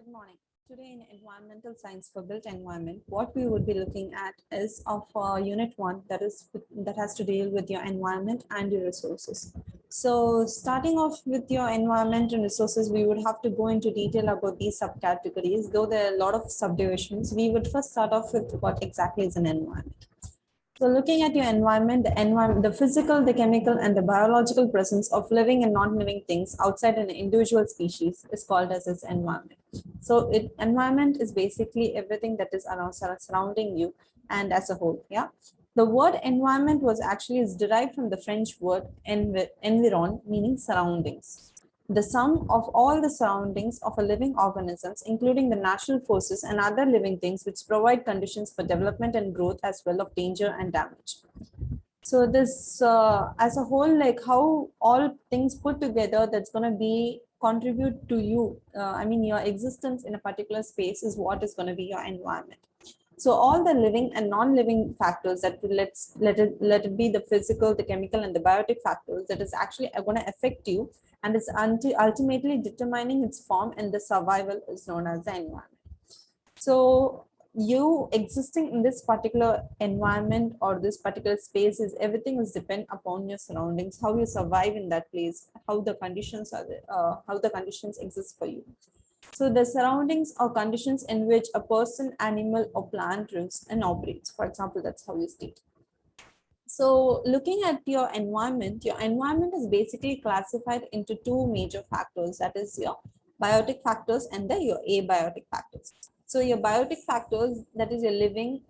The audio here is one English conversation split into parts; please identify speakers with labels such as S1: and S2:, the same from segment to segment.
S1: Good morning. Today in Environmental Science for Built Environment, what we would be looking at is of Unit 1 that has to deal with your environment and your resources. So starting off with your environment and resources, we would have to go into detail about these subcategories. Though there are a lot of subdivisions, we would first start off with what exactly is an environment. So looking at your environment, the physical, the chemical, and the biological presence of living and non-living things outside an individual species is called as its environment. So environment is basically everything that is around surrounding you and as a whole. Yeah. The word environment is derived from the French word environ, meaning surroundings. The sum of all the surroundings of a living organisms, including the natural forces and other living things which provide conditions for development and growth as well of danger and damage. So this as a whole, like how all things put together that's going to be contribute to you, your existence in a particular space is what is going to be your environment. So all the living and non-living factors that let it be the physical, the chemical, and the biotic factors that is actually going to affect you, and is ultimately determining its form and the survival is known as the environment. So you existing in this particular environment or this particular space is everything is depend upon your surroundings, how you survive in that place, how the conditions are, how the conditions exist for you. So the surroundings or conditions in which a person, animal, or plant lives and operates. For example, that's how you state. So looking at your environment is basically classified into two major factors, that is your biotic factors and your abiotic factors. So your biotic factors, that is your living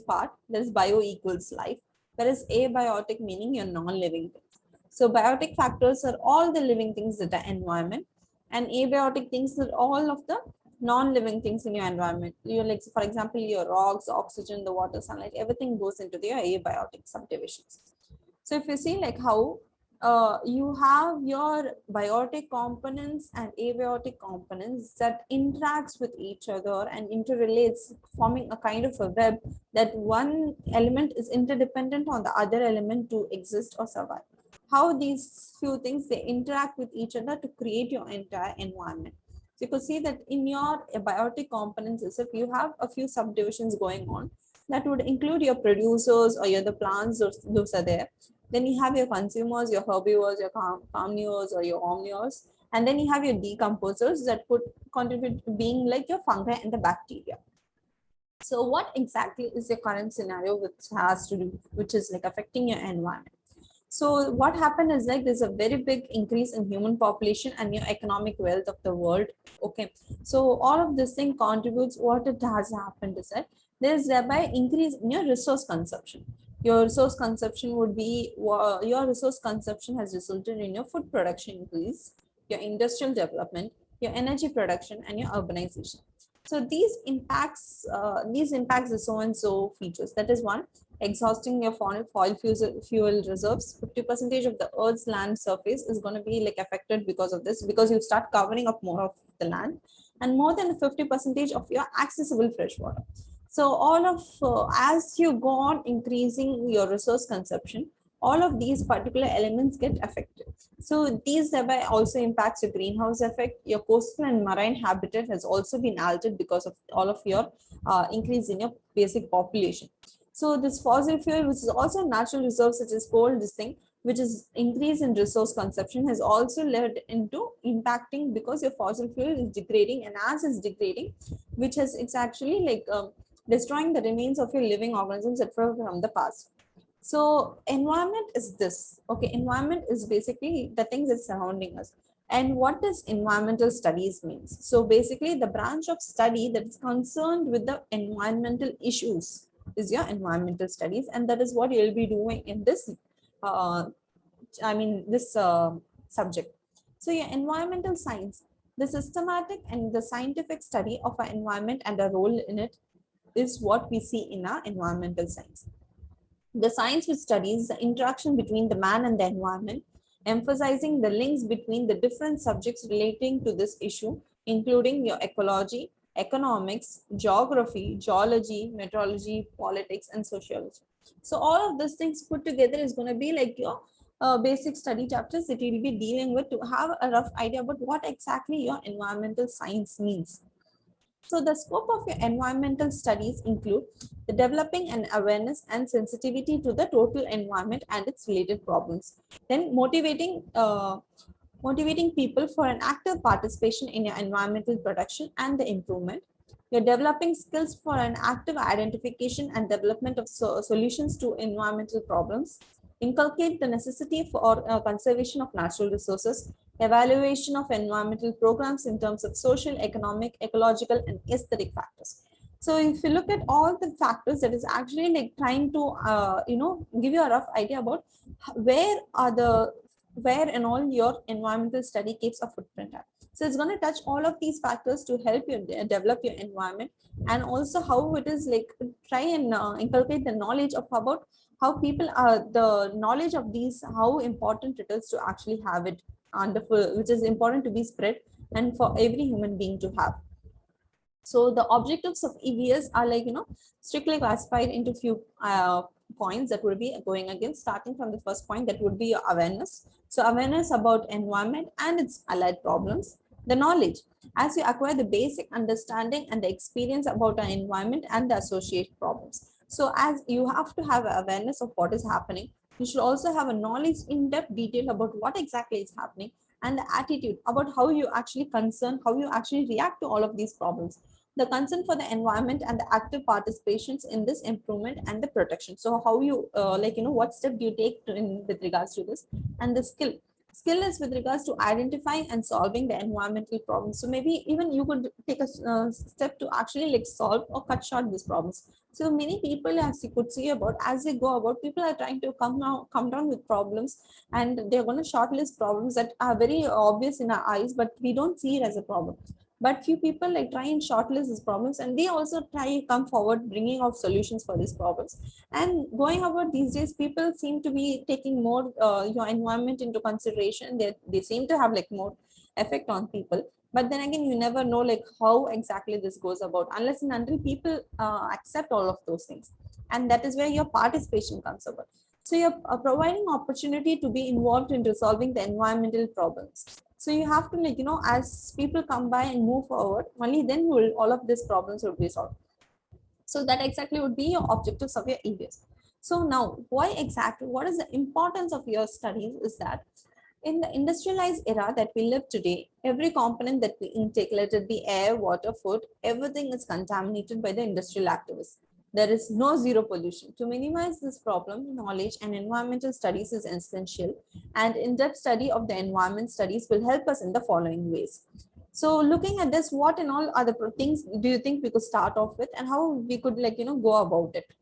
S1: part, that is bio equals life, whereas abiotic meaning your non-living things. So biotic factors are all the living things that are environment, and abiotic things are all of the non-living things in your environment. You like, for example, your rocks, oxygen, the water, sunlight, everything goes into the abiotic subdivisions. So if you see like how you have your biotic components and abiotic components that interacts with each other and interrelates, forming a kind of a web that one element is interdependent on the other element to exist or survive. How these few things, they interact with each other to create your entire environment. So you could see that in your biotic components, if you have a few subdivisions going on, that would include your producers or your the plants, those are there. Then you have your consumers, your herbivores, your carnivores or your omnivores. And then you have your decomposers that could contribute to being like your fungi and the bacteria. So what exactly is the current scenario which is like affecting your environment? So what happened is like there's a very big increase in human population and your economic wealth of the world. Okay, so all of this thing contributes. What it has happened is that there's thereby increase in your resource consumption. Your resource consumption would be your resource consumption has resulted in your food production increase, your industrial development, your energy production, and your urbanization. So these impacts the so and so features. That is one, exhausting your fossil fuel reserves. 50% of the Earth's land surface is going to be like affected because of this, because you start covering up more of the land, and more than 50% of your accessible fresh water. So all of as you go on increasing your resource consumption, all of these particular elements get affected. So these thereby also impacts your greenhouse effect. Your coastal and marine habitat has also been altered because of all of your increase in your basic population. So this fossil fuel, which is also natural reserves such as coal, this thing, which is increase in resource consumption, has also led into impacting because your fossil fuel is degrading, and as it's degrading, which has it's actually like destroying the remains of your living organisms that were from the past. So environment is this. Okay, environment is basically the things that's surrounding us. And what does environmental studies means? So basically the branch of study that is concerned with the environmental issues is your environmental studies, and that is what you'll be doing in this uh, subject. So your environmental science, the systematic and the scientific study of our environment and a role in it, is what we see in our environmental science. The science which studies the interaction between the man and the environment, emphasizing the links between the different subjects relating to this issue, including your ecology, economics, geography, geology, meteorology, politics, and sociology. So all of these things put together is going to be like your basic study chapters that you'll be dealing with to have a rough idea about what exactly your environmental science means. So the scope of your environmental studies include the developing an awareness and sensitivity to the total environment and its related problems. Then motivating people for an active participation in your environmental protection and the improvement. You're developing skills for an active identification and development of solutions to environmental problems. Inculcate the necessity for conservation of natural resources, evaluation of environmental programs in terms of social, economic, ecological, and aesthetic factors. So if you look at all the factors, that is actually like trying to, give you a rough idea about where and all your environmental study keeps a footprint at. So it's going to touch all of these factors to help you develop your environment, and also how it is like try and inculcate the knowledge of about how people are the knowledge of these, how important it is to actually have it under full, which is important to be spread and for every human being to have. So the objectives of EVS are like, strictly classified into few points that would be going against, starting from the first point, that would be your awareness. So awareness about environment and its allied problems. The knowledge, as you acquire the basic understanding and the experience about our environment and the associated problems. So as you have to have awareness of what is happening, you should also have a knowledge in-depth detail about what exactly is happening, and the attitude about how you actually concern, how you actually react to all of these problems. The concern for the environment and the active participations in this improvement and the protection. So how you what step do you take with regards to this? And the skill is with regards to identifying and solving the environmental problems. So maybe even you could take a step to actually like solve or cut short these problems. So many people, as you could see about, as they go about, people are trying to come down with problems, and they're going to shortlist problems that are very obvious in our eyes, but we don't see it as a problem. But few people like try and shortlist these problems, and they also try come forward bringing out solutions for these problems. And going about these days, people seem to be taking more your environment into consideration. They seem to have like more effect on people. But then again, you never know like how exactly this goes about unless and until people accept all of those things. And that is where your participation comes about. So you're providing opportunity to be involved in resolving the environmental problems. So you have to like, as people come by and move forward, only then will all of these problems will be solved. So that exactly would be your objectives of your EVS. So now, what is the importance of your studies is that in the industrialized era that we live today, every component that we intake, let it be air, water, food, everything is contaminated by the industrial activists. There is no zero pollution. To minimize this problem, knowledge and environmental studies is essential, and in-depth study of the environment studies will help us in the following ways. So looking at this, what and all other things do you think we could start off with, and how we could go about it?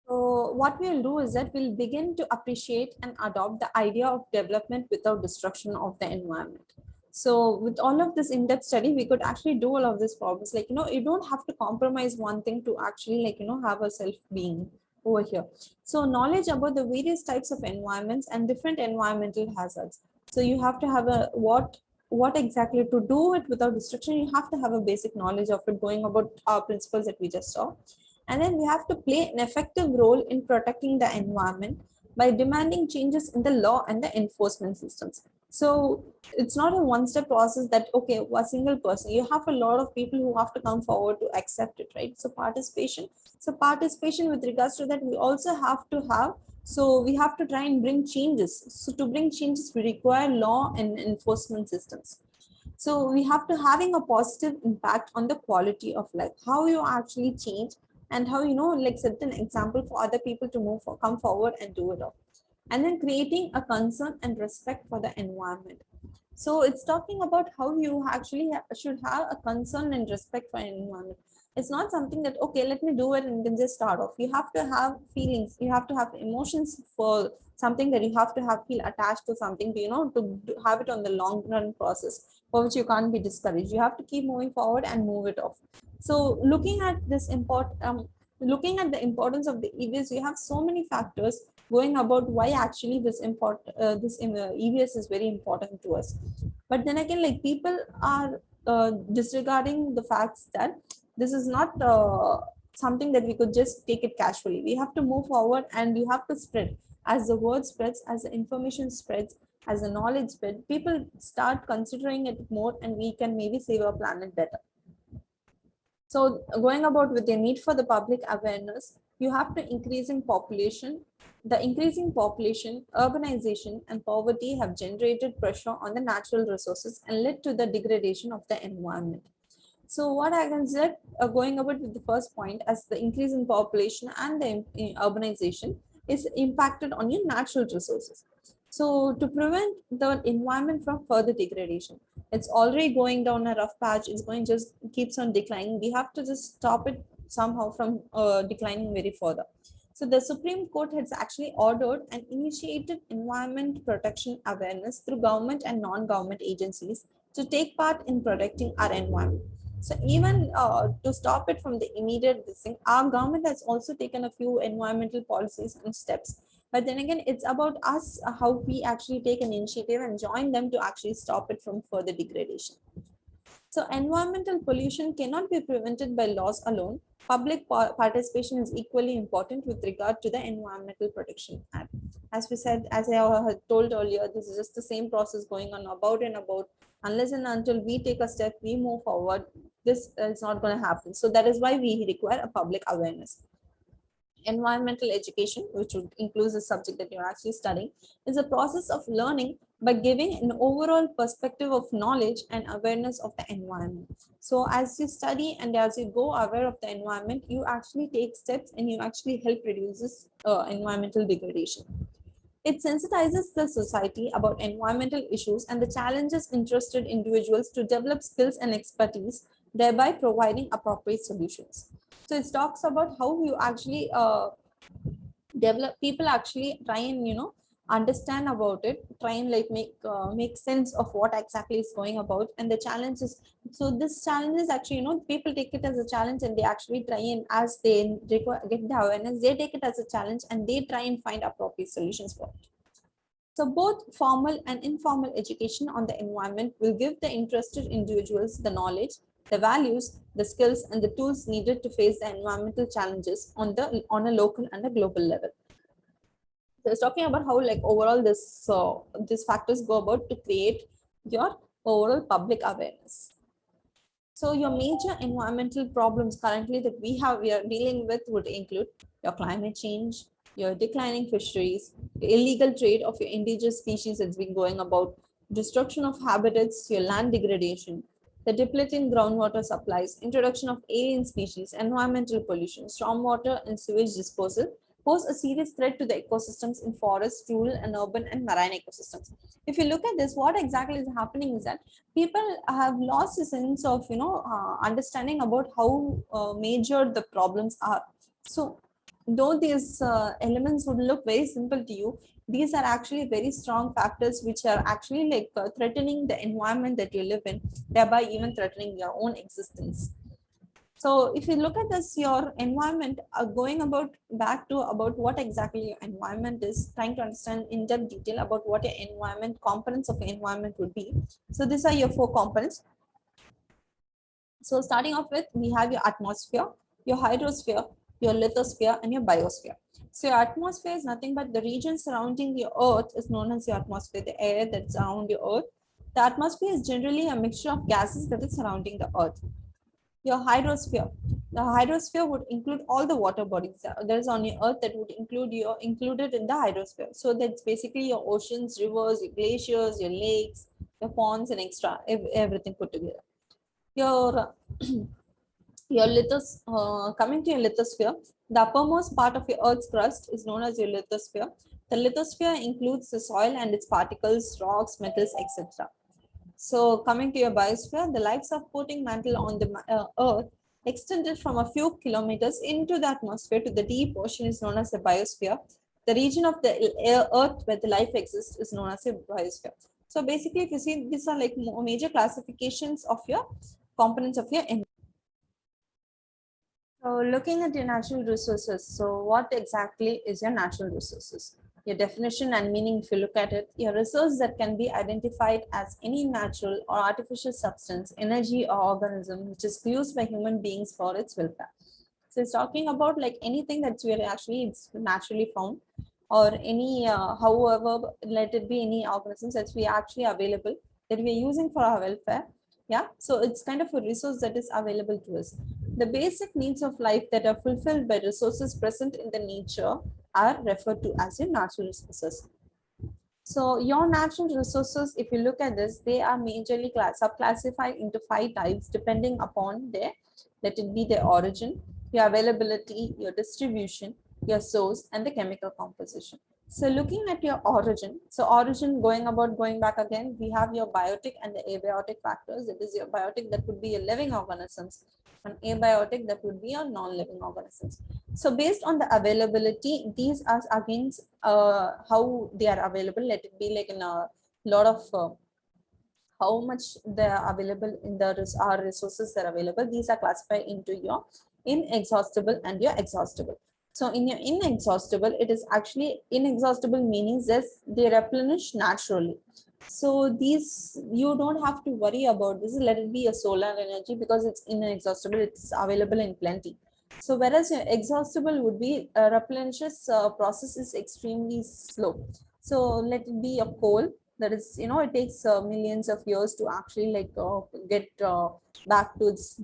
S1: So what we'll do is that we'll begin to appreciate and adopt the idea of development without destruction of the environment. So with all of this in-depth study, we could actually do all of these problems. Like, you don't have to compromise one thing to actually have a self-being over here. So knowledge about the various types of environments and different environmental hazards. So you have to have a what exactly to do it without destruction. You have to have a basic knowledge of it, going about our principles that we just saw. And then we have to play an effective role in protecting the environment by demanding changes in the law and the enforcement systems. So it's not a one-step process that, okay, a single person, you have a lot of people who have to come forward to accept it, right? So participation with regards to that, we also have to have, so we have to try and bring changes. So to bring changes, we require law and enforcement systems. So we have to having a positive impact on the quality of life, how you actually change, and how like set an example for other people to come forward and do it all. And then creating a concern and respect for the environment. So it's talking about how you actually should have a concern and respect for environment. It's not something that, okay, let me do it and then just start off. You have to have feelings, you have to have emotions for something, that you have to have feel attached to something to, to have it on the long run process, for which you can't be discouraged. You have to keep moving forward and move it off. So looking at looking at the importance of the EVS, you have so many factors going about why actually this EVS is very important to us. But then again, like people are disregarding the facts that this is not something that we could just take it casually. We have to move forward and you have to spread. As the word spreads, as the information spreads, as the knowledge spreads, people start considering it more, and we can maybe save our planet better. So going about with the need for the public awareness, you have to increasing population. The increasing population, urbanization, and poverty have generated pressure on the natural resources and led to the degradation of the environment. So what I can say, going about with the first point, as the increase in population and the urbanization is impacted on your natural resources. So to prevent the environment from further degradation, it's already going down a rough patch. It's going just keeps on declining. We have to just stop it somehow from declining very further. So the Supreme Court has actually ordered and initiated environment protection awareness through government and non-government agencies to take part in protecting our environment. So even to stop it from the immediate thing, our government has also taken a few environmental policies and steps. But then again, it's about us how we actually take an initiative and join them to actually stop it from further degradation. So environmental pollution cannot be prevented by laws alone. Public participation is equally important with regard to the Environmental Protection Act. As we said, as I had told earlier, this is just the same process going on about and about. Unless and until we take a step, we move forward, this is not going to happen. So that is why we require a public awareness. Environmental education, which would include the subject that you're actually studying, is a process of learning by giving an overall perspective of knowledge and awareness of the environment. So as you study and as you go aware of the environment, you actually take steps and you actually help reduce this environmental degradation. It sensitizes the society about environmental issues and the challenges interested individuals to develop skills and expertise, thereby providing appropriate solutions. So it talks about how you actually develop, people actually try and understand about it, try and like make sense of what exactly is going about and the challenges. So this challenge is actually, people take it as a challenge and they actually try and as they get the awareness, they take it as a challenge and they try and find appropriate solutions for it. So both formal and informal education on the environment will give the interested individuals the knowledge, the values, the skills, and the tools needed to face the environmental challenges on a local and a global level. So it's talking about how like overall these factors go about to create your overall public awareness. So your major environmental problems currently that we are dealing with would include your climate change, your declining fisheries, the illegal trade of your indigenous species that's been going about, destruction of habitats, your land degradation, the depleting groundwater supplies, introduction of alien species, environmental pollution, stormwater and sewage disposal pose a serious threat to the ecosystems in forests, rural and urban and marine ecosystems. If you look at this, what exactly is happening is that people have lost a sense of understanding about how major the problems are. So though these elements would look very simple to you, these are actually very strong factors which are actually like threatening the environment that you live in, thereby even threatening your own existence. So if you look at this, your environment, going about back to about what exactly your environment is, trying to understand in depth detail about what your environment, components of your environment would be. So these are your 4 components. So starting off with, we have your atmosphere, your hydrosphere, your lithosphere, and your biosphere. So your atmosphere is nothing but the region surrounding the earth is known as your atmosphere, the air that's around the earth. The atmosphere is generally a mixture of gases that is surrounding the earth. Your hydrosphere. The hydrosphere would include all the water bodies that is on your earth that would included in the hydrosphere. So that's basically your oceans, rivers, your glaciers, your lakes, your ponds, and extra everything put together. Your your coming to your lithosphere, the uppermost part of your Earth's crust is known as your lithosphere. The lithosphere includes the soil and its particles, rocks, metals, etc. So coming to your biosphere, the life-supporting mantle on the Earth extended from a few kilometers into the atmosphere to the deep ocean is known as the biosphere. The region of the Earth where the life exists is known as a biosphere. So basically, if you see, these are like major classifications of your components of your environment. So looking at your natural resources, so what exactly is your natural resources? Your definition and meaning, if you look at it, your resource that can be identified as any natural or artificial substance, energy or organism which is used by human beings for its welfare. So it's talking about like anything that's really actually it's naturally found. or any, however, let it be any organisms that we are actually available, that we are using for our welfare. Yeah, so it's kind of a resource that is available to us. The basic needs of life that are fulfilled by resources present in the nature are referred to as your natural resources. So your natural resources, if you look at this, they are majorly subclassified into 5 types depending upon their, let it be their origin, your availability, your distribution, your source, and the chemical composition. So looking at your origin, so origin, going back again, we have your biotic and the abiotic factors. It is your biotic, that would be your living organisms, and abiotic, that would be your non-living organisms. So based on the availability, these are against how they are available. Let it be like in a lot of how much they are available in the our resources that are available. These are classified into your inexhaustible and your exhaustible. So in your inexhaustible, it is actually inexhaustible, meaning that they replenish naturally. So these, you don't have to worry about this. Let it be a solar energy, because it's inexhaustible, it's available in plenty. So whereas your exhaustible would be replenishes process is extremely slow. So let it be a coal, that is, it takes millions of years to actually get back to its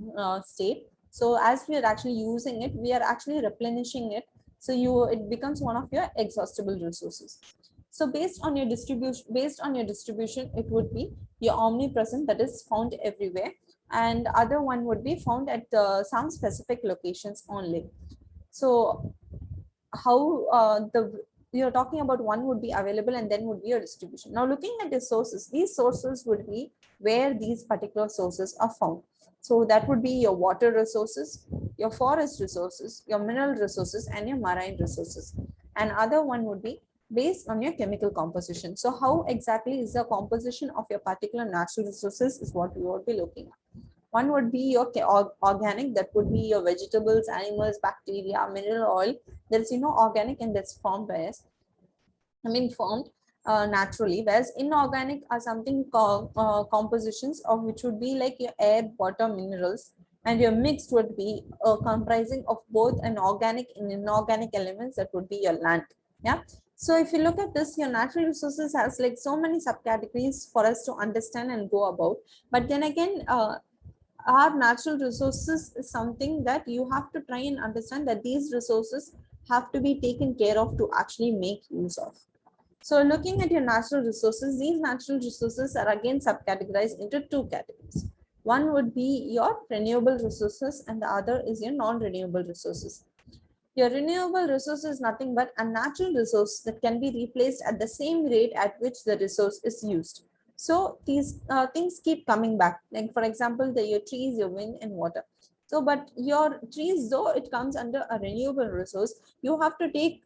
S1: state. So as we are actually using it, we are actually replenishing it. So it becomes one of your exhaustible resources. So based on your distribution, it would be your omnipresent, that is found everywhere, and other one would be found at some specific locations only. So how the you're talking about, one would be available and then would be your distribution. Now looking at the sources, these sources would be where these particular sources are found. So that would be your water resources, your forest resources, your mineral resources, and your marine resources. And other one would be based on your chemical composition. So how exactly is the composition of your particular natural resources is what we would be looking at. One would be your organic, that would be your vegetables, animals, bacteria, mineral oil. That's organic, and that's formed by us. Formed naturally. Whereas inorganic are something compositions of which would be like your air, water, minerals, and your mixed would be comprising of both an organic and inorganic elements, that would be your land. Yeah. So if you look at this, your natural resources has like so many subcategories for us to understand and go about. But then again, our natural resources is something that you have to try and understand that these resources have to be taken care of to actually make use of. So looking at your natural resources, these natural resources are again subcategorized into 2 categories. One would be your renewable resources and the other is your non-renewable resources. Your renewable resource is nothing but a natural resource that can be replaced at the same rate at which the resource is used. So these things keep coming back. Like for example, your trees, your wind and water. So, but your trees, though it comes under a renewable resource, you have to take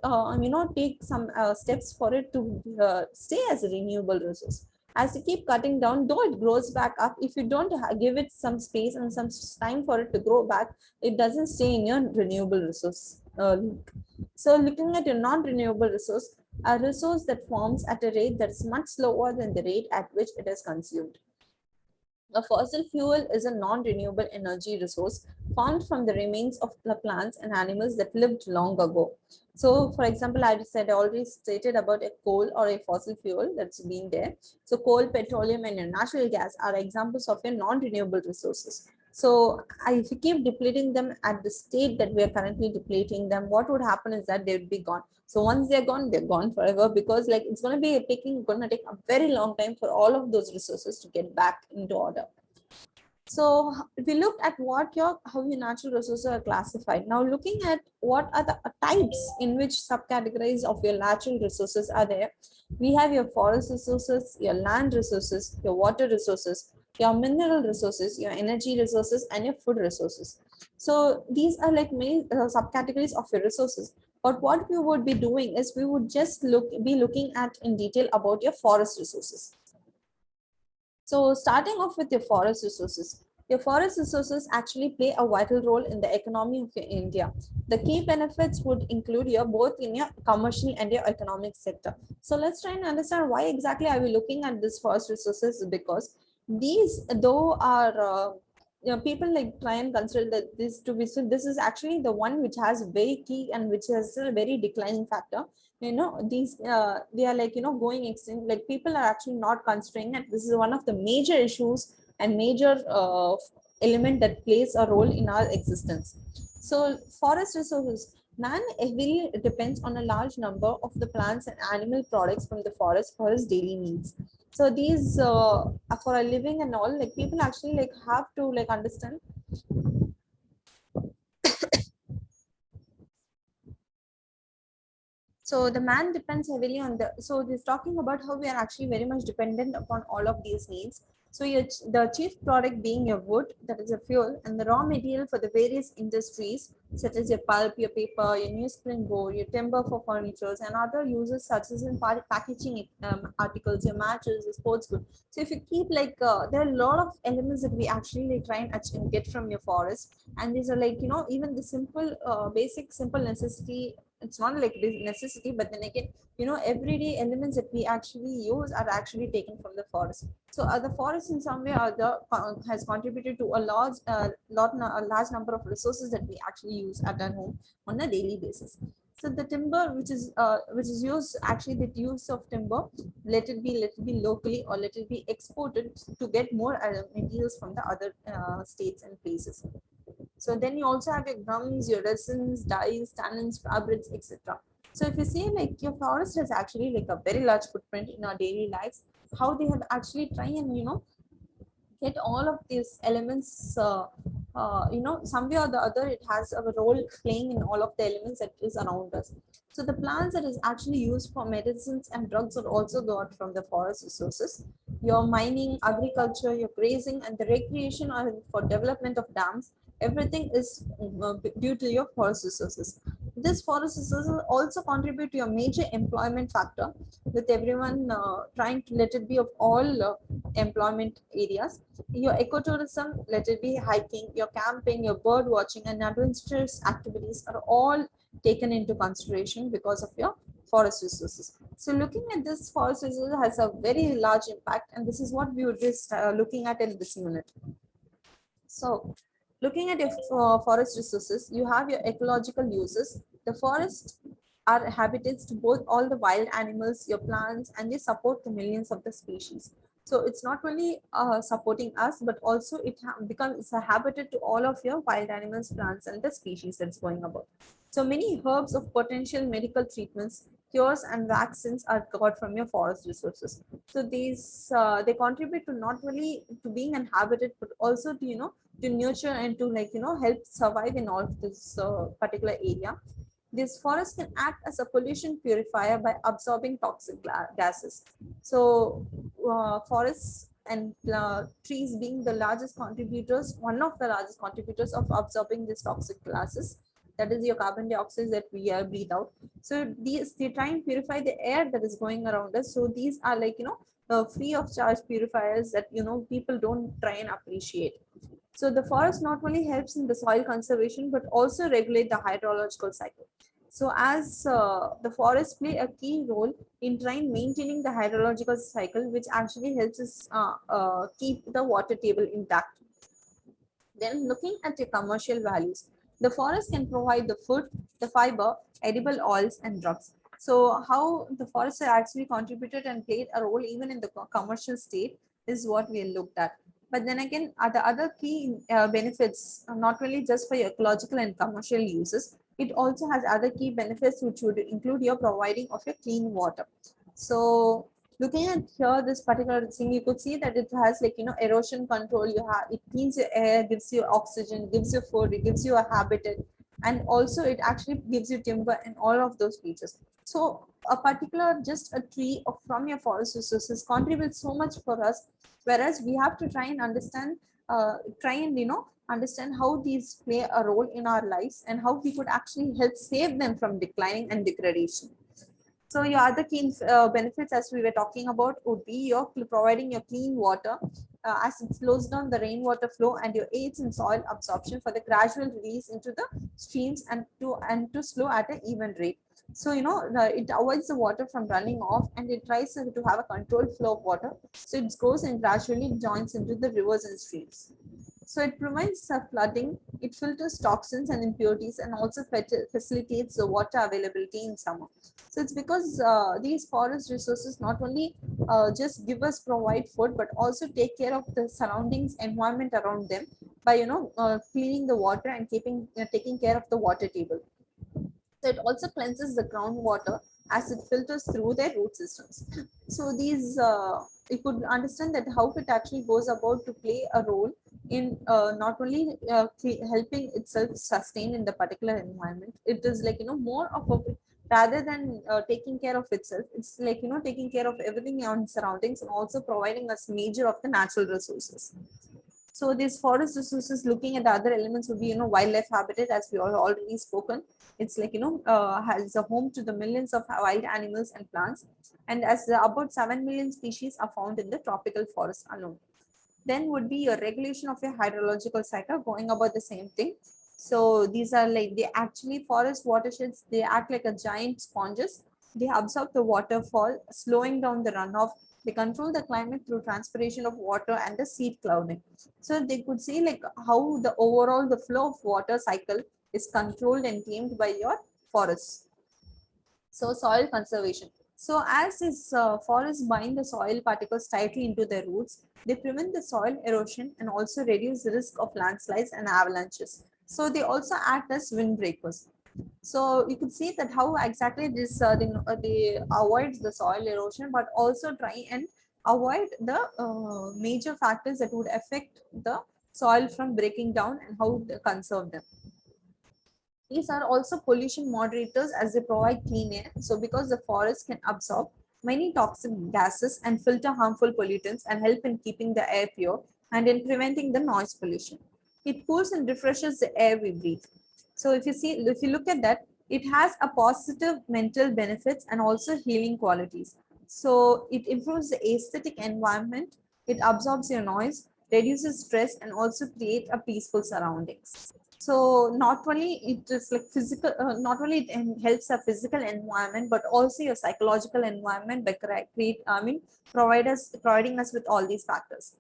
S1: some steps for it to stay as a renewable resource. As you keep cutting down, though it grows back up, if you don't give it some space and some time for it to grow back, it doesn't stay in your renewable resource link. So looking at your non-renewable resource, a resource that forms at a rate that is much slower than the rate at which it is consumed. A fossil fuel is a non-renewable energy resource formed from the remains of the plants and animals that lived long ago. So, for example, I already stated about a coal or a fossil fuel that's been there. So, coal, petroleum, and natural gas are examples of your non-renewable resources. So, if you keep depleting them at the state that we are currently depleting them, what would happen is that they would be gone. So once they're gone forever, because like it's going to take a very long time for all of those resources to get back into order. So if we look at how your natural resources are classified. Now looking at what are the types in which subcategories of your natural resources are there. We have your forest resources, your land resources, your water resources, your mineral resources, your energy resources, and your food resources. So these are like main subcategories of your resources. But what we would be doing is we would just be looking at in detail about your forest resources. So starting off with your forest resources actually play a vital role in the economy of India. The key benefits would include both in your commercial and your economic sector. So let's try and understand why exactly are we looking at this forest resources, because these though are people like try and consider that this to be, so this is actually the one which has very key and which has a very declining factor, these they are like going extinct. Like people are actually not considering, and this is one of the major issues and major element that plays a role in our existence. So forest resources, man heavily depends on a large number of the plants and animal products from the forest for his daily needs. So these for a living and all, like people actually like have to like understand. So the man depends heavily on the, so this talking about how we are actually very much dependent upon all of these needs. So the chief product being your wood, that is a fuel, and the raw material for the various industries, such as your pulp, your paper, your newsprint board, your timber for furniture, and other uses such as in packaging articles, your matches, your sports goods. So if you keep like, there are a lot of elements that we actually like try and get from your forest. And these are like, even the simple, basic, simple necessity, it's not like it is necessity, but then again, everyday elements that we actually use are actually taken from the forest. So the forest in some way or other has contributed to a large number of resources that we actually use at our home on a daily basis. So the timber which is used, actually the use of timber, let it be locally or let it be exported to get more materials from the other states and places. So then you also have your gums, your resins, dyes, tannins, fabrics, etc. So if you see, like, your forest has actually like a very large footprint in our daily lives, how they have actually try and get all of these elements, some way or the other, it has a role playing in all of the elements that is around us. So the plants that is actually used for medicines and drugs are also got from the forest resources. Your mining, agriculture, your grazing, and the recreation are for development of dams. Everything is due to your forest resources. This forest resources also contribute to your major employment factor, with everyone trying to let it be of all employment areas. Your ecotourism, let it be hiking, your camping, your bird watching, and adventurous activities are all taken into consideration because of your forest resources. So looking at this forest resources has a very large impact, and this is what we were just looking at in this unit. So looking at your forest resources, you have your ecological uses. The forest are habitats to both all the wild animals, your plants, and they support the millions of the species. So it's not only supporting us, but also it becomes a habitat to all of your wild animals, plants, and the species that's going about. So many herbs of potential medical treatments, cures, and vaccines are got from your forest resources. So these they contribute to not only to being inhabited, but also to to nurture and to like help survive in all of this particular area. This forest can act as a pollution purifier by absorbing toxic gases. So forests and trees being the largest contributors, one of the largest contributors of absorbing these toxic gases, that is your carbon dioxide that we breathe out. So these, they try and purify the air that is going around us. So these are like free of charge purifiers that people don't try and appreciate. So the forest not only helps in the soil conservation, but also regulate the hydrological cycle. So as the forests play a key role in trying maintaining the hydrological cycle, which actually helps us keep the water table intact. Then looking at the commercial values, the forest can provide the food, the fiber, edible oils, and drugs. So how the forests are actually contributed and played a role even in the commercial state is what we looked at. But then again, the other key benefits, not really just for your ecological and commercial uses, it also has other key benefits which would include your providing of your clean water. So looking at here this particular thing, you could see that it has like erosion control. You have, it cleans your air, gives you oxygen, gives you food, it gives you a habitat, and also it actually gives you timber and all of those features. So a particular just a tree from your forest resources contributes so much for us, whereas we have to try and understand, try and understand how these play a role in our lives and how we could actually help save them from declining and degradation. So your other key benefits, as we were talking about, would be your providing your clean water, as it slows down the rainwater flow and your aids in soil absorption for the gradual release into the streams and to slow at an even rate. So it avoids the water from running off, and it tries to have a controlled flow of water. So it goes and gradually joins into the rivers and streams. So it prevents flooding, it filters toxins and impurities, and also facilitates the water availability in summer. So it's because these forest resources not only just give us provide food, but also take care of the surroundings environment around them by cleaning the water and keeping taking care of the water table. So it also cleanses the groundwater as it filters through their root systems. So these, you could understand that how it actually goes about to play a role in not only helping itself sustain in the particular environment. It is like, more of a, rather than taking care of itself, it's like, taking care of everything on surroundings and also providing us major of the natural resources. So these forest resources, looking at the other elements would be, wildlife habitat, as we are already spoken. It's like, has a home to the millions of wild animals and plants. And as about 7 million species are found in the tropical forest alone. Then would be a regulation of your hydrological cycle, going about the same thing. So these are like, they actually, forest watersheds, they act like a giant sponges. They absorb the waterfall, slowing down the runoff. They control the climate through transpiration of water and the seed clouding. So they could see like how the overall the flow of water cycle is controlled and tamed by your forests. So soil conservation. So as these forests bind the soil particles tightly into their roots, they prevent the soil erosion and also reduce the risk of landslides and avalanches. So they also act as windbreakers. So you could see that how exactly this they avoid the soil erosion, but also try and avoid the major factors that would affect the soil from breaking down and how to conserve them. These are also pollution moderators as they provide clean air. So because the forest can absorb many toxic gases and filter harmful pollutants and help in keeping the air pure and in preventing the noise pollution. It cools and refreshes the air we breathe. So if you look at that, it has a positive mental benefits and also healing qualities. So it improves the aesthetic environment, it absorbs your noise, reduces stress, and also create a peaceful surroundings. So not only it is like physical, not only it helps a physical environment, but also your psychological environment by providing us with all these factors.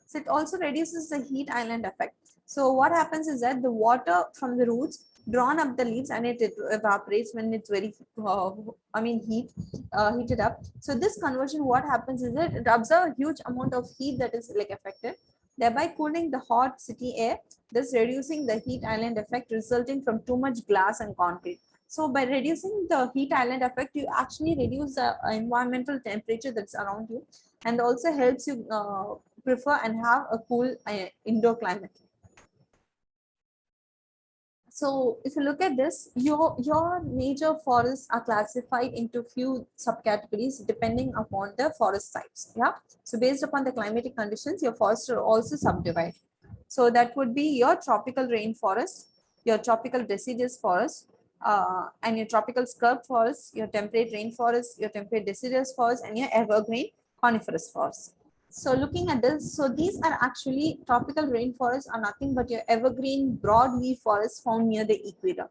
S1: So it also reduces the heat island effect. So what happens is that the water from the roots drawn up the leaves and it evaporates when it's very heated up. So this conversion, what happens is that it absorbs a huge amount of heat that is like affected, thereby cooling the hot city air, thus reducing the heat island effect resulting from too much glass and concrete. So by reducing the heat island effect, you actually reduce the environmental temperature that's around you, and also helps you prefer and have a cool indoor climate. So if you look at this, your major forests are classified into few subcategories depending upon the forest types. Yeah. So based upon the climatic conditions, your forests are also subdivided. So that would be your tropical rainforest, your tropical deciduous forest, and your tropical scrub forest, your temperate rainforest, your temperate deciduous forest, and your evergreen coniferous forest. So looking at this, so these are actually tropical rainforests are nothing but your evergreen broadleaf forests found near the equator.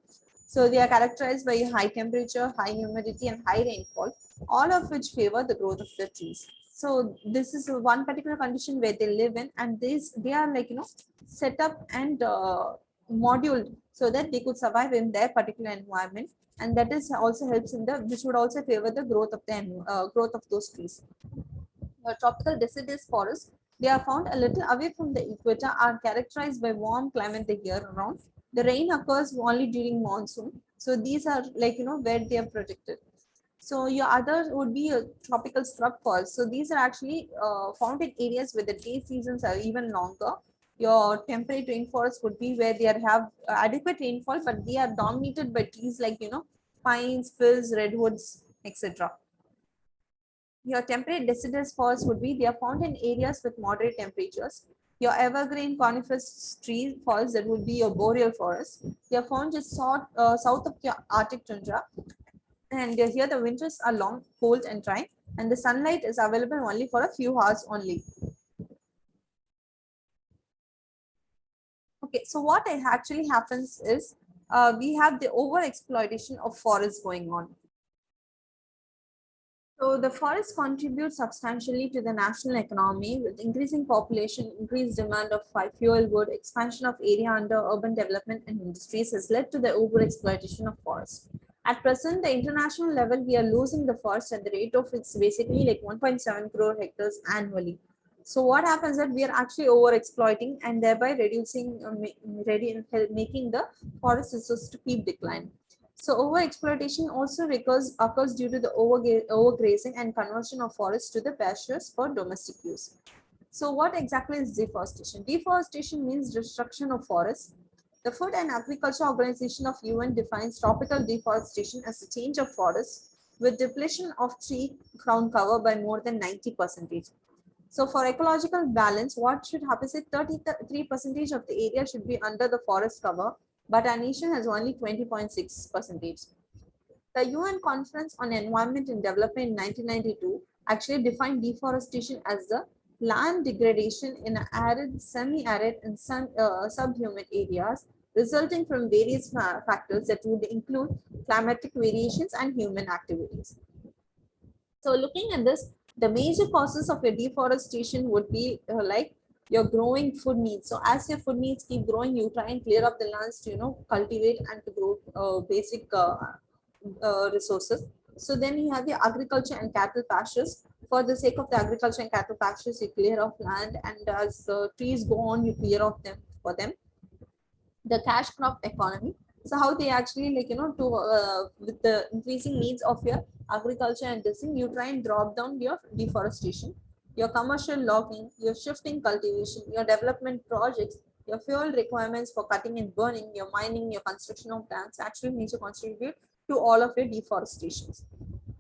S1: So they are characterized by high temperature, high humidity, and high rainfall, all of which favor the growth of the trees. So this is one particular condition where they live in, and they are like set up and moduled so that they could survive in their particular environment, and that is also helps in the, which would also favor the growth of the growth of those trees. Tropical deciduous forests, they are found a little away from the equator, are characterized by warm climate the year round. The rain occurs only during monsoon. So these are like, where they are protected. So your other would be a tropical scrub forest. So these are actually found in areas where the day seasons are even longer. Your temperate rainforest would be where they have adequate rainfall, but they are dominated by trees like, pines, firs, redwoods, etc. Your temperate deciduous forests would be, they are found in areas with moderate temperatures. Your evergreen coniferous tree forests, that would be your boreal forest. They are found just south of your Arctic tundra. And here the winters are long, cold and dry, and the sunlight is available only for a few hours only. Okay, so what actually happens is we have the over exploitation of forests going on. So the forest contributes substantially to the national economy with increasing population, increased demand of fuel wood, expansion of area under urban development and industries has led to the overexploitation of forests. At present, the international level, we are losing the forest at the rate of it's basically like 1.7 crore hectares annually. So what happens that we are actually over exploiting and thereby reducing, making the forest resource to keep declining. So overexploitation also occurs due to the overgrazing and conversion of forests to the pastures for domestic use. So what exactly is deforestation? Deforestation means destruction of forests. The Food and Agriculture Organization of UN defines tropical deforestation as the change of forests with depletion of tree crown cover by more than 90%. So for ecological balance, what should happen is 33% of the area should be under the forest cover, but our nation has only 20.6%. The UN Conference on Environment and Development in 1992 actually defined deforestation as the land degradation in arid, semi-arid, and subhumid areas resulting from various factors that would include climatic variations and human activities. So looking at this, the major causes of your deforestation would be like your growing food needs. So as your food needs keep growing, you try and clear up the lands to cultivate and to grow basic resources. So then you have the agriculture and cattle pastures. For the sake of the agriculture and cattle pastures, you clear off land, and as trees go on, you clear off them for them. The cash crop economy. So how they actually to with the increasing needs of your agriculture and this thing, you try and drop down your deforestation, your commercial logging, your shifting cultivation, your development projects, your fuel requirements for cutting and burning, your mining, your construction of dams actually need to contribute to all of your deforestations.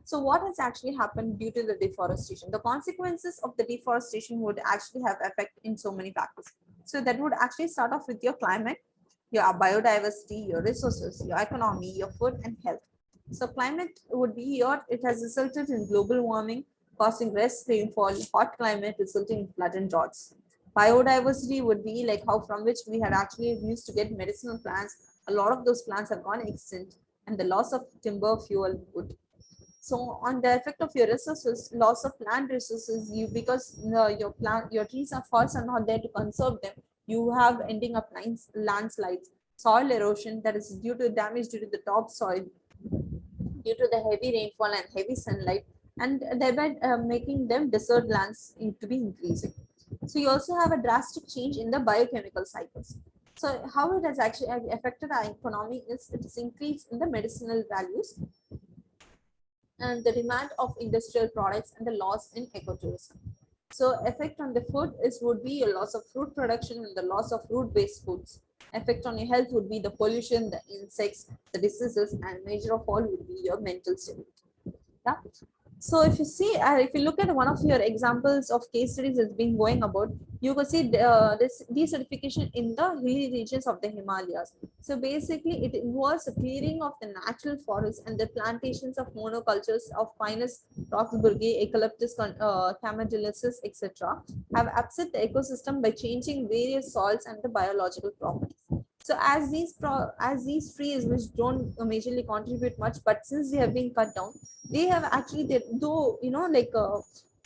S1: So what has actually happened due to the deforestation? The consequences of the deforestation would actually have effect in so many factors. So that would actually start off with your climate, your biodiversity, your resources, your economy, your food and health. So climate would be it has resulted in global warming, causing less rainfall, hot climate resulting in flood and droughts. Biodiversity would be like how from which we had actually used to get medicinal plants. A lot of those plants have gone extinct, and the loss of timber, fuel, wood. So on the effect of your resources, loss of land resources, because your trees or forests are not there to conserve them, you have ending up landslides, soil erosion that is due to damage due to the topsoil, due to the heavy rainfall and heavy sunlight, and thereby making them desert lands to be increasing. So you also have a drastic change in the biochemical cycles. So how it has actually affected our economy is it is increase in the medicinal values and the demand of industrial products and the loss in ecotourism. So effect on the food would be a loss of fruit production and the loss of fruit-based foods. Effect on your health would be the pollution, the insects, the diseases, and major of all would be your mental stability. Yeah. So if you see, if you look at one of your examples of case studies that's been going about, you could see this desertification in the hilly regions of the Himalayas. So basically, it involves the clearing of the natural forests and the plantations of monocultures of Pinus roxburghi, Eucalyptus camaldulensis, etc., have upset the ecosystem by changing various soils and the biological properties. So as these trees which don't majorly contribute much, but since they have been cut down, they have actually though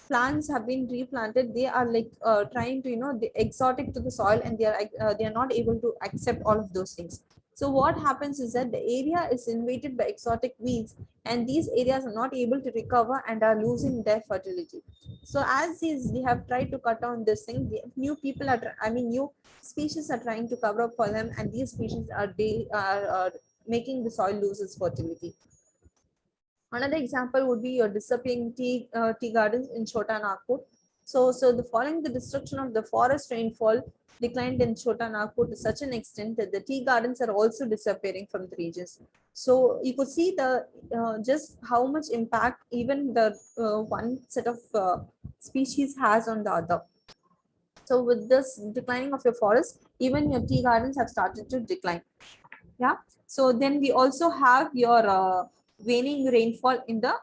S1: plants have been replanted, they are trying to the exotic to the soil, and they are not able to accept all of those things. So what happens is that the area is invaded by exotic weeds, and these areas are not able to recover and are losing their fertility. So as they have tried to cut down this thing, new people are new species are trying to cover up for them, and these species are making the soil lose its fertility. Another example would be your disappearing tea gardens in Chota Nagpur. So following the destruction of the forest, rainfall declined in Chota Nagpur to such an extent that the tea gardens are also disappearing from the regions. So you could see the just how much impact even the one set of species has on the other. So with this declining of your forest, even your tea gardens have started to decline. Yeah. So then we also have your waning rainfall in the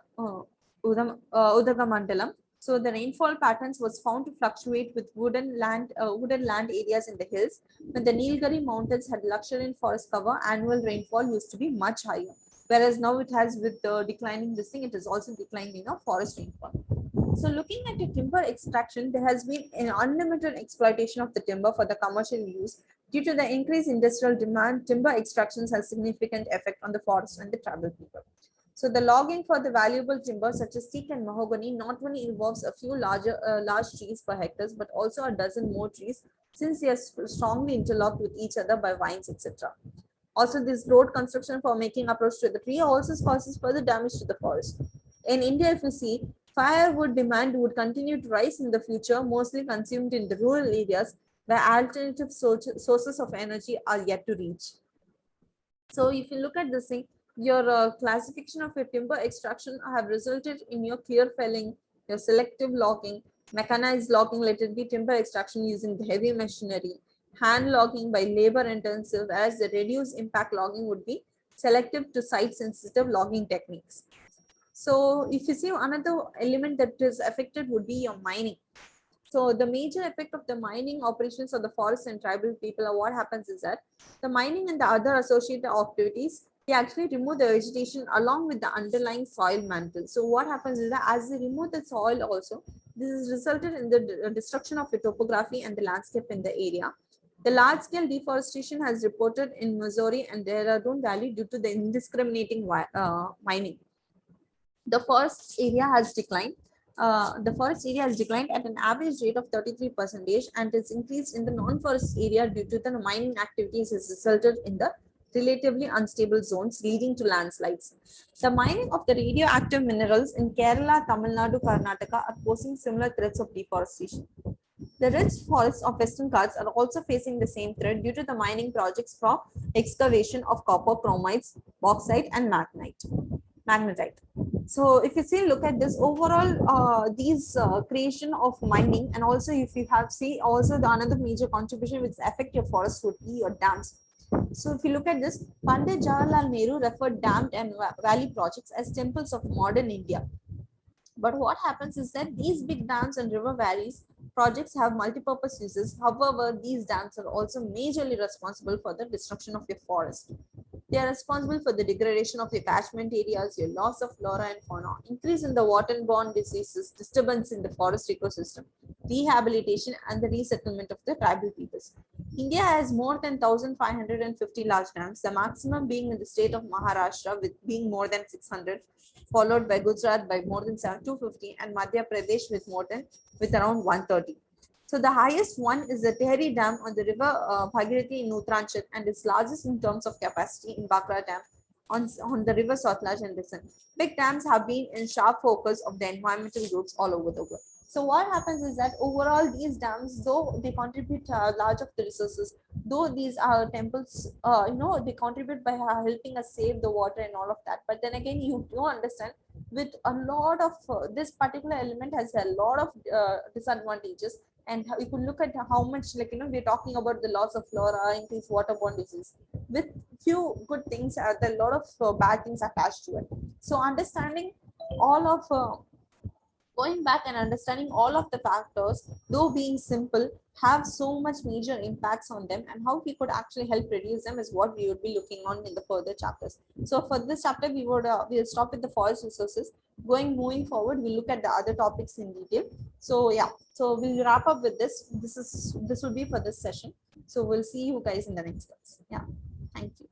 S1: Udagamandalam. So the rainfall patterns was found to fluctuate with wooded land areas in the hills. When the Nilgiri mountains had luxuriant forest cover, annual rainfall used to be much higher. whereas now it has with the declining this thing, it is also declining, forest rainfall. So looking at the timber extraction, there has been an unlimited exploitation of the timber for the commercial use. Due to the increased industrial demand, timber extractions has significant effect on the forest and the tribal people. So the logging for the valuable timber such as teak and mahogany not only involves a few large trees per hectare, but also a dozen more trees since they are strongly interlocked with each other by vines, etc. Also, this road construction for making approach to the tree also causes further damage to the forest. In India, if you see, firewood demand would continue to rise in the future, mostly consumed in the rural areas where alternative sources of energy are yet to reach. So if you look at this thing, your classification of your timber extraction have resulted in your clear felling, your selective logging, mechanized logging, let it be timber extraction using the heavy machinery, hand logging by labor intensive, as the reduced impact logging would be selective to site sensitive logging techniques. So if you see, another element that is affected would be your mining. So the major effect of the mining operations of the forest and tribal people, or what happens is that the mining and the other associated activities, they actually remove the vegetation along with the underlying soil mantle. So what happens is that as they remove the soil also, this is resulted in the destruction of the topography and the landscape in the area. The large-scale deforestation has reported in Missouri and Dehradun Valley due to the indiscriminating mining. The forest area has declined. The forest area has declined at an average rate of 33% and is increased in the non-forest area due to the mining activities has resulted in the relatively unstable zones leading to landslides. The mining of the radioactive minerals in Kerala, Tamil Nadu, Karnataka are posing similar threats of deforestation. The rich forests of Western Ghats are also facing the same threat due to the mining projects for excavation of copper, chromites, bauxite, and magnetite. So if you see, look at this overall, these creation of mining, and also if you have see also the another major contribution which affect your forests would be your dams. So if you look at this, Pandit Jawaharlal Nehru referred dam and valley projects as temples of modern India. But what happens is that these big dams and river valleys projects have multi-purpose uses. However, these dams are also majorly responsible for the destruction of your forest. They are responsible for the degradation of your catchment areas, your loss of flora and fauna, increase in the waterborne diseases, disturbance in the forest ecosystem, rehabilitation, and the resettlement of the tribal peoples. India has more than 1,550 large dams, the maximum being in the state of Maharashtra with being more than 600, followed by Gujarat by more than 250, and Madhya Pradesh with around 130. So the highest one is the Tehri Dam on the river Bhagirathi in Uttaranchal, and is largest in terms of capacity in Bakra Dam on the river Satluj and Risen. Big dams have been in sharp focus of the environmental groups all over the world. So what happens is that overall these dams, though they contribute large of the resources, though these are temples, they contribute by helping us save the water and all of that. But then again, you do understand with a lot of this particular element has a lot of disadvantages. And you could look at how much, we're talking about the loss of flora, increased waterborne disease. With few good things, there are a lot of bad things attached to it. So understanding all of going back and understanding all of the factors, though being simple, have so much major impacts on them, and how we could actually help reduce them is what we would be looking on in the further chapters. So for this chapter, we'll stop with the forest resources. Moving forward, we'll look at the other topics in detail. So yeah, so we'll wrap up with this. This will be for this session. So we'll see you guys in the next class. Yeah, thank you.